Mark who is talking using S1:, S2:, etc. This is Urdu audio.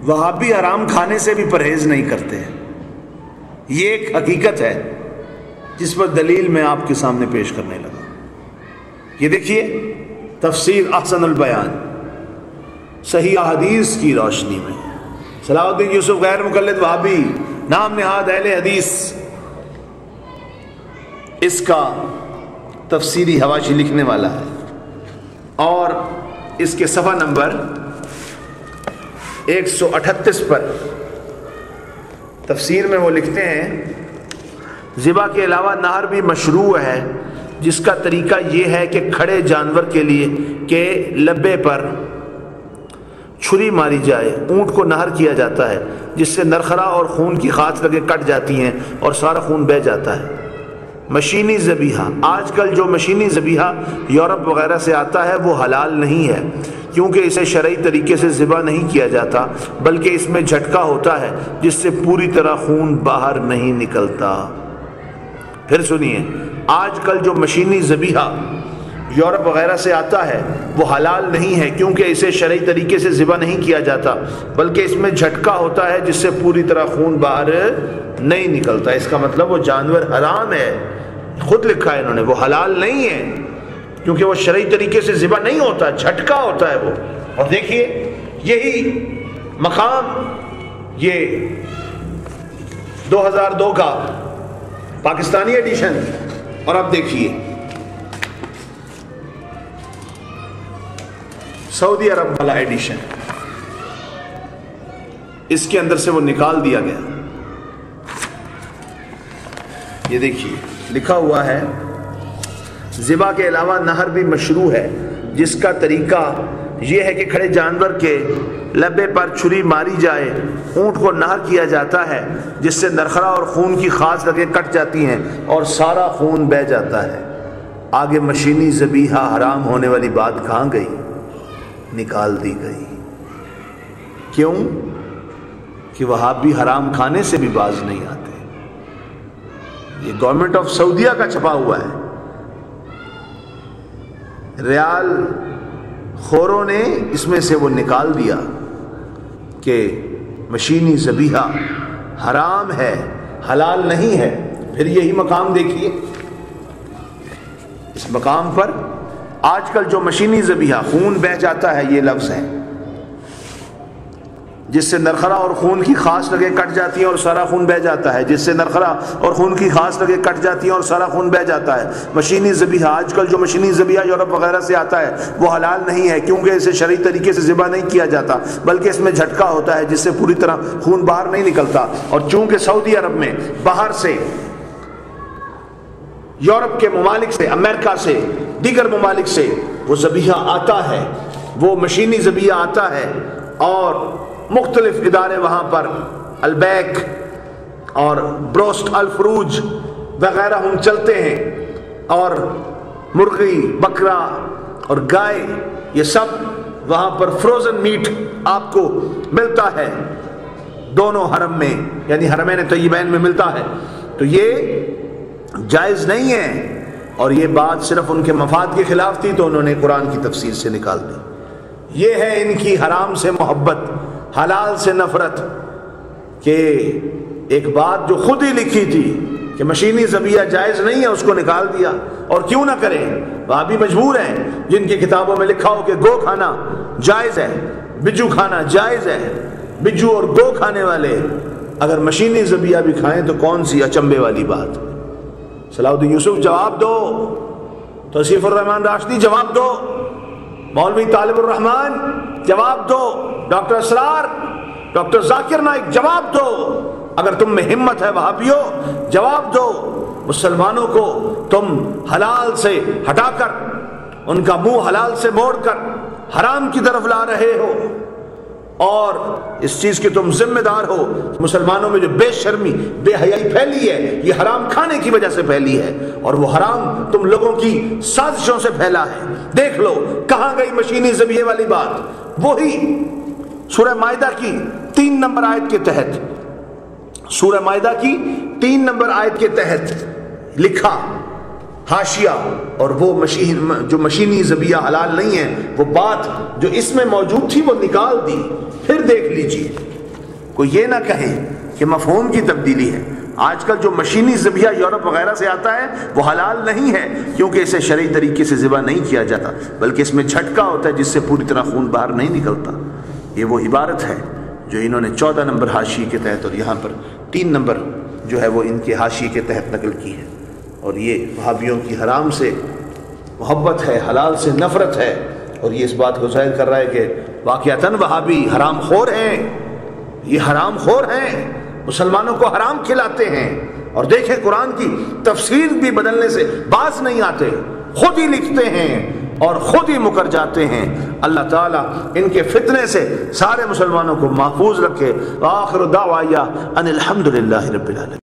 S1: وہابی حرام کھانے سے بھی پرہیز نہیں کرتے ہیں. یہ ایک حقیقت ہے جس پر دلیل میں آپ کے سامنے پیش کرنے لگا. یہ دیکھیے تفسیر احسن البیان صحیح احادیث کی روشنی میں صلاح الدین یوسف غیر مقلد وہابی نام نہاد اہل حدیث اس کا تفسیری حواشی لکھنے والا ہے، اور اس کے صفحہ نمبر 138 پر تفسیر میں وہ لکھتے ہیں ذبح کے علاوہ نہر بھی مشروع ہے، جس کا طریقہ یہ ہے کہ کھڑے جانور کے لیے کہ لبے پر چھری ماری جائے، اونٹ کو نہر کیا جاتا ہے جس سے نرخرا اور خون کی خاص لگے کٹ جاتی ہیں اور سارا خون بہہ جاتا ہے. مشینی ذبیحہ، آج کل جو مشینی ذبیحہ یورپ وغیرہ سے آتا ہے وہ حلال نہیں ہے، کیونکہ اسے شرعی طریقے سے ذبح نہیں کیا جاتا بلکہ اس میں جھٹکا ہوتا ہے جس سے پوری طرح خون باہر نہیں نکلتا. پھر سنیے، آج کل جو مشینی ذبیحہ یورپ وغیرہ سے آتا ہے وہ حلال نہیں ہے، کیونکہ اسے شرعی طریقے سے ذبح نہیں کیا جاتا بلکہ اس میں جھٹکا ہوتا ہے جس سے پوری طرح خون باہر نہیں نکلتا. اس کا مطلب وہ جانور حرام ہے، خود لکھا ہے انہوں نے، وہ حلال نہیں ہے کیونکہ وہ شرعی طریقے سے ذبح نہیں ہوتا، جھٹکا ہوتا ہے وہ. اور دیکھیے یہی مقام یہ 2002 کا پاکستانی ایڈیشن، اور اب دیکھیے سعودی عرب والا ایڈیشن، اس کے اندر سے وہ نکال دیا گیا. یہ دیکھیے لکھا ہوا ہے ذبح کے علاوہ نہر بھی مشروع ہے، جس کا طریقہ یہ ہے کہ کھڑے جانور کے لبے پر چھری ماری جائے، اونٹ کو نہر کیا جاتا ہے جس سے نرخرا اور خون کی خاص لگے کٹ جاتی ہیں اور سارا خون بہہ جاتا ہے. آگے مشینی ذبیحہ حرام ہونے والی بات کہاں گئی؟ نکال دی گئی. کیوں؟ کہ وہابی حرام کھانے سے بھی باز نہیں آتے. یہ گورنمنٹ آف سعودیہ کا چھپا ہوا ہے. ریال خوروں نے اس میں سے وہ نکال دیا کہ مشینی ذبیحہ حرام ہے، حلال نہیں ہے. پھر یہی مقام دیکھیے، اس مقام پر آج کل جو مشینی ذبیحہ خون بہہ جاتا ہے، یہ لفظ ہے، جس سے نرخرا اور خون کی خاص لگے کٹ جاتی ہیں اور سارا خون بہہ جاتا ہے، جس سے نرخرا اور خون کی خاص لگے کٹ جاتی ہیں اور سارا خون بہہ جاتا ہے. مشینی ذبیحہ، آج کل جو مشینی ذبیحہ یورپ وغیرہ سے آتا ہے وہ حلال نہیں ہے، کیونکہ اسے شرعی طریقے سے ذبح نہیں کیا جاتا بلکہ اس میں جھٹکا ہوتا ہے جس سے پوری طرح خون باہر نہیں نکلتا. اور چونکہ سعودی عرب میں باہر سے، یورپ کے ممالک سے، امریکہ سے، دیگر ممالک سے وہ ذبیحہ آتا ہے، وہ مشینی ذبیحہ آتا ہے، اور مختلف ادارے وہاں پر البیک اور بروسٹ الفروج وغیرہ ہم چلتے ہیں، اور مرغی، بکرا اور گائے، یہ سب وہاں پر فروزن میٹ آپ کو ملتا ہے دونوں حرم میں، یعنی حرمین طیبین میں ملتا ہے. تو یہ جائز نہیں ہے، اور یہ بات صرف ان کے مفاد کے خلاف تھی تو انہوں نے قرآن کی تفسیر سے نکال دی. یہ ہے ان کی حرام سے محبت، حلال سے نفرت، کہ ایک بات جو خود ہی لکھی تھی کہ مشینی ذبیحہ جائز نہیں ہے اس کو نکال دیا. اور کیوں نہ کریں، وہاں بھی مجبور ہیں جن کی کتابوں میں لکھا ہو کہ گو کھانا جائز ہے، بجو کھانا جائز ہے. بجو اور گو کھانے والے اگر مشینی ذبیحہ بھی کھائیں تو کون سی اچنبے والی بات؟ صلاح الدین یوسف جواب دو، توصیف الرحمان راشدی جواب دو، مولوی طالب الرحمان جواب دو، ڈاکٹر اسرار، ڈاکٹر ذاکر نائک جواب دو. اگر تم میں ہمت ہے وہابیو جواب دو. مسلمانوں کو تم حلال سے ہٹا کر، ان کا منہ حلال سے موڑ کر حرام کی طرف لا رہے ہو، اور اس چیز کے تم ذمہ دار ہو. مسلمانوں میں جو بے شرمی، بے حیائی پھیلی ہے یہ حرام کھانے کی وجہ سے پھیلی ہے، اور وہ حرام تم لوگوں کی سازشوں سے پھیلا ہے. دیکھ لو کہاں گئی مشینی ذبیحے والی بات. وہی سورہ مائدہ کی 3 نمبر آیت کے تحت، سورہ مائدہ کی 3 نمبر آیت کے تحت لکھا حاشیہ اور وہ جو مشینی ذبیحہ حلال نہیں ہے، وہ بات جو اس میں موجود تھی وہ نکال دی۔ پھر دیکھ لیجئے، کوئی یہ نہ کہے کہ مفہوم کی تبدیلی ہے۔ آج کل جو مشینی ذبیحہ یورپ وغیرہ سے آتا ہے وہ حلال نہیں ہے، کیونکہ اسے شرعی طریقے سے ذبح نہیں کیا جاتا، بلکہ اس میں جھٹکا ہوتا ہے جس سے پوری طرح خون باہر نہیں نکلتا۔ یہ وہ عبارت ہے جو انہوں نے 14 نمبر حاشیے کے تحت اور یہاں پر 3 نمبر جو ہے وہ ان کے حاشیے کے تحت نقل کی ہے۔ اور یہ وہابیوں کی حرام سے محبت ہے، حلال سے نفرت ہے، اور یہ اس بات کو ظاہر کر رہا ہے کہ واقعتاً وہابی حرام خور ہیں، یہ حرام خور ہیں، مسلمانوں کو حرام کھلاتے ہیں۔ اور دیکھیں قرآن کی تفسیر بھی بدلنے سے باز نہیں آتے، خود ہی لکھتے ہیں اور خود ہی مکر جاتے ہیں۔ اللہ تعالیٰ ان کے فتنے سے سارے مسلمانوں کو محفوظ رکھے۔ وآخر دعوایا ان الحمدللہ رب العالمین۔